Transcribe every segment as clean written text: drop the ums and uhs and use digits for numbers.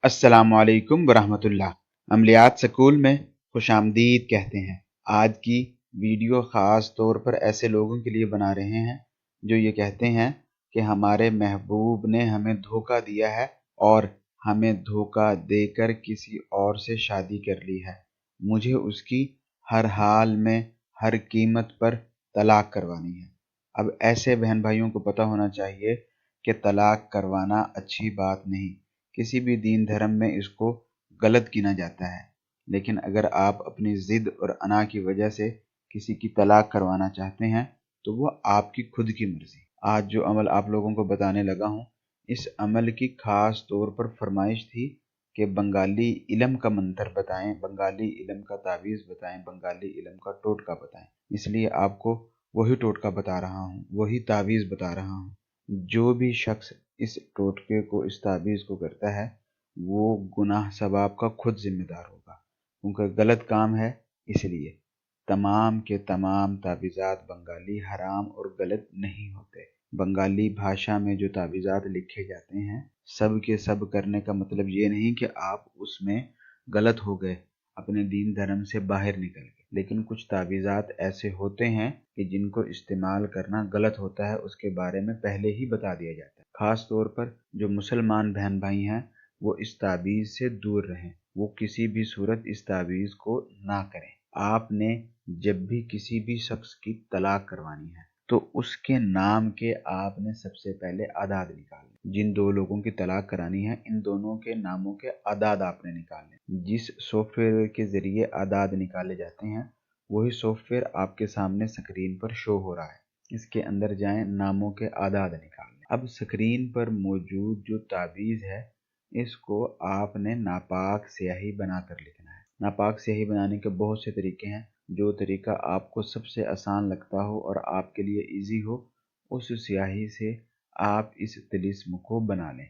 अस्सलामुअलैकुम वरहमतुल्लाह। अमलियात स्कूल में खुश आमदीद कहते हैं। आज की वीडियो ख़ास तौर पर ऐसे लोगों के लिए बना रहे हैं जो ये कहते हैं कि हमारे महबूब ने हमें धोखा दिया है और हमें धोखा देकर किसी और से शादी कर ली है। मुझे उसकी हर हाल में हर कीमत पर तलाक करवानी है। अब ऐसे बहन भाइयों को पता होना चाहिए कि तलाक करवाना अच्छी बात नहीं, किसी भी दीन धर्म में इसको गलत गिना जाता है। लेकिन अगर आप अपनी ज़िद और अना की वजह से किसी की तलाक करवाना चाहते हैं तो वो आपकी खुद की मर्ज़ी। आज जो अमल आप लोगों को बताने लगा हूँ, इस अमल की ख़ास तौर पर फरमाइश थी कि बंगाली इल्म का मंतर बताएं, बंगाली इल्म का तावीज़ बताएं, बंगाली इल्म का टोटका बताएं। इसलिए आपको वही टोटका बता रहा हूँ, वही तावीज़ बता रहा हूँ। जो भी शख्स इस टोटके को, इस ताबीज़ को करता है, वो गुनाह सवाब का खुद जिम्मेदार होगा, उनका गलत काम है। इसलिए तमाम के तमाम ताबीज़ात बंगाली हराम और गलत नहीं होते। बंगाली भाषा में जो ताबीज़ात लिखे जाते हैं, सब के सब करने का मतलब ये नहीं कि आप उसमें गलत हो गए, अपने दीन धर्म से बाहर निकल गए। लेकिन कुछ ताबीज़ात ऐसे होते हैं कि जिनको इस्तेमाल करना गलत होता है, उसके बारे में पहले ही बता दिया जाता है। ख़ास तौर पर जो मुसलमान बहन भाई हैं, वो इस ताबीज़ से दूर रहें, वो किसी भी सूरत इस ताबीज़ को ना करें। आपने जब भी किसी भी शख्स की तलाक करवानी है तो उसके नाम के आपने सबसे पहले आदाद निकालने। जिन दो लोगों की तलाक करानी है, इन दोनों के नामों के आदाद आपने निकालने। जिस सॉफ्टवेयर के ज़रिए आदाद निकाले जाते हैं, वही सॉफ्टवेयर आपके सामने स्क्रीन पर शो हो रहा है। इसके अंदर जाएं, नामों के आदाद निकालने। अब स्क्रीन पर मौजूद जो ताबीज़ है, इसको आपने नापाक स्याही बनाकर लिखना है। नापाक स्याही बनाने के बहुत से तरीके हैं। जो तरीका आपको सबसे आसान लगता हो और आपके लिए इजी हो, उस स्याही से आप इस तिलिस्म को बना लें।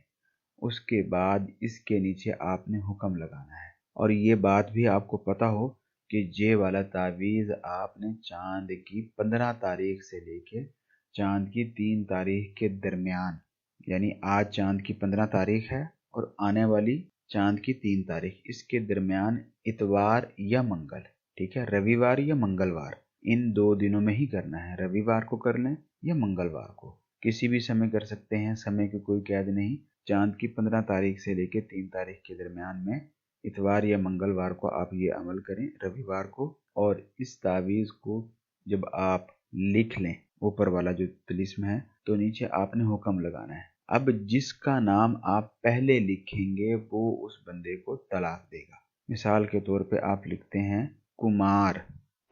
उसके बाद इसके नीचे आपने हुक्म लगाना है। और ये बात भी आपको पता हो कि ये वाला तावीज़ आपने चांद की 15 तारीख से लेके चांद की 3 तारीख के दरमियान, यानी आज चांद की 15 तारीख है और आने वाली चांद की 3 तारीख, इसके दरमियान इतवार या मंगल, ठीक है, रविवार या मंगलवार, इन 2 दिनों में ही करना है। रविवार को कर लें या मंगलवार को, किसी भी समय कर सकते हैं, समय की कोई कैद नहीं। चांद की 15 तारीख से लेकर 3 तारीख के दरमियान में इतवार या मंगलवार को आप ये अमल करें, रविवार को। और इस तावीज़ को जब आप लिख लें, ऊपर वाला जो तिलिस्म है, तो नीचे आपने हुक्म लगाना है। अब जिसका नाम आप पहले लिखेंगे वो उस बंदे को तलाक देगा। मिसाल के तौर पे आप लिखते हैं कुमार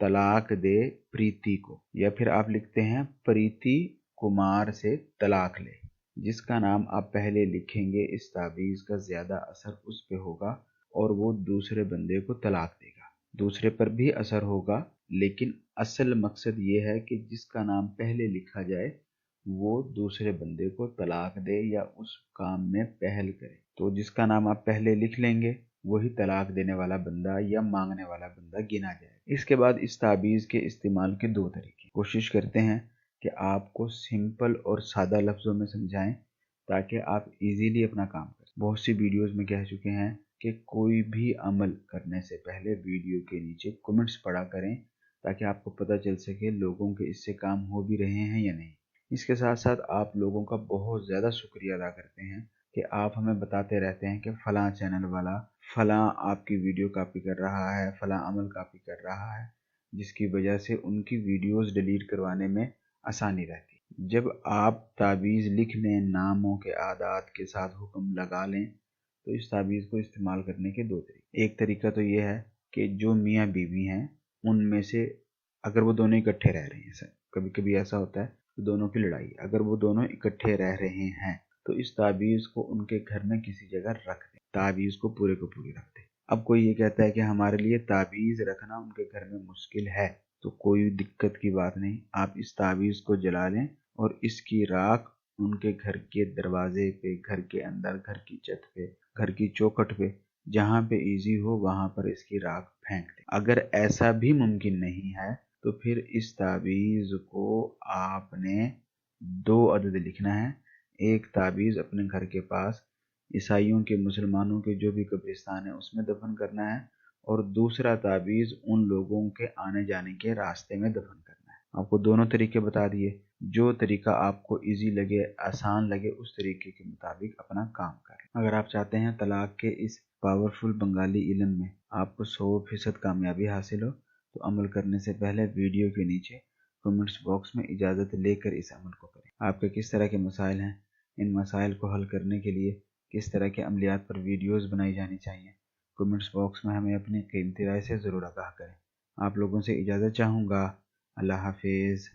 तलाक दे प्रीति को, या फिर आप लिखते हैं प्रीति कुमार से तलाक ले। जिसका नाम आप पहले लिखेंगे, इस तावीज़ का ज़्यादा असर उस पे होगा और वो दूसरे बंदे को तलाक देगा। दूसरे पर भी असर होगा, लेकिन असल मकसद ये है कि जिसका नाम पहले लिखा जाए वो दूसरे बंदे को तलाक दे या उस काम में पहल करे। तो जिसका नाम आप पहले लिख लेंगे, वही तलाक देने वाला बंदा या मांगने वाला बंदा गिना जाए। इसके बाद इस ताबीज़ के इस्तेमाल के 2 तरीके। कोशिश करते हैं कि आपको सिंपल और सादा लफ्ज़ों में समझाएं ताकि आप इजीली अपना काम करें। बहुत सी वीडियोस में कह चुके हैं कि कोई भी अमल करने से पहले वीडियो के नीचे कमेंट्स पढ़ा करें ताकि आपको पता चल सके लोगों के इससे काम हो भी रहे हैं या नहीं। इसके साथ साथ आप लोगों का बहुत ज़्यादा शुक्रिया अदा करते हैं कि आप हमें बताते रहते हैं कि फ़लाँ चैनल वाला फ़लाँ आपकी वीडियो कॉपी कर रहा है, फ़लाँ अमल कॉपी कर रहा है, जिसकी वजह से उनकी वीडियोस डिलीट करवाने में आसानी रहती है। जब आप ताबीज़ लिख लें, नामों के आदाद के साथ हुक्म लगा लें, तो इस ताबीज़ को इस्तेमाल करने के 2 तरीके। एक तरीका तो ये है कि जो मियाँ बीवी हैं, उनमें से अगर वो दोनों इकट्ठे रह रहे हैं, कभी कभी ऐसा होता है तो दोनों की लड़ाई, अगर वो दोनों इकट्ठे रह रहे हैं तो इस ताबीज़ को उनके घर में किसी जगह रख दें, ताबीज़ को पूरे को पूरी रख दें। अब कोई ये कहता है कि हमारे लिए ताबीज़ रखना उनके घर में मुश्किल है, तो कोई दिक्कत की बात नहीं, आप इस ताबीज़ को जला लें और इसकी राख उनके घर के दरवाजे पे, घर के अंदर, घर की छत पे, घर की चौखट पे, जहाँ पे इजी हो वहाँ पर इसकी राख फेंक दें। अगर ऐसा भी मुमकिन नहीं है तो फिर इस ताबीज़ को आपने 2 अदद लिखना है। एक ताबीज़ अपने घर के पास عیسائیوں کے مسلمانوں کے جو بھی قبرستان ہے اس میں دفن کرنا ہے، اور دوسرا تعویذ ان لوگوں کے آنے جانے کے راستے میں دفن کرنا ہے۔ آپ کو دونوں طریقے بتا دیے، جو طریقہ آپ کو ایزی لگے، آسان لگے، اس طریقے کے مطابق اپنا کام کریں۔ اگر آپ چاہتے ہیں طلاق کے اس پاورفل بنگالی علم میں آپ کو 100% کامیابی حاصل ہو، تو عمل کرنے سے پہلے ویڈیو کے نیچے کمنٹس باکس میں اجازت لے کر اس عمل کو کریں۔ آپ کے کس طرح کے مسائل ہیں، ان مسائل کو حل کرنے کے لیے کس طرح کے عملیات پر ویڈیوز بنائی جانی چاہیے، کمنٹس باکس میں ہمیں اپنی قیمتی رائے سے ضرور آگاہ کریں۔ آپ لوگوں سے اجازت چاہوں گا۔ اللہ حافظ۔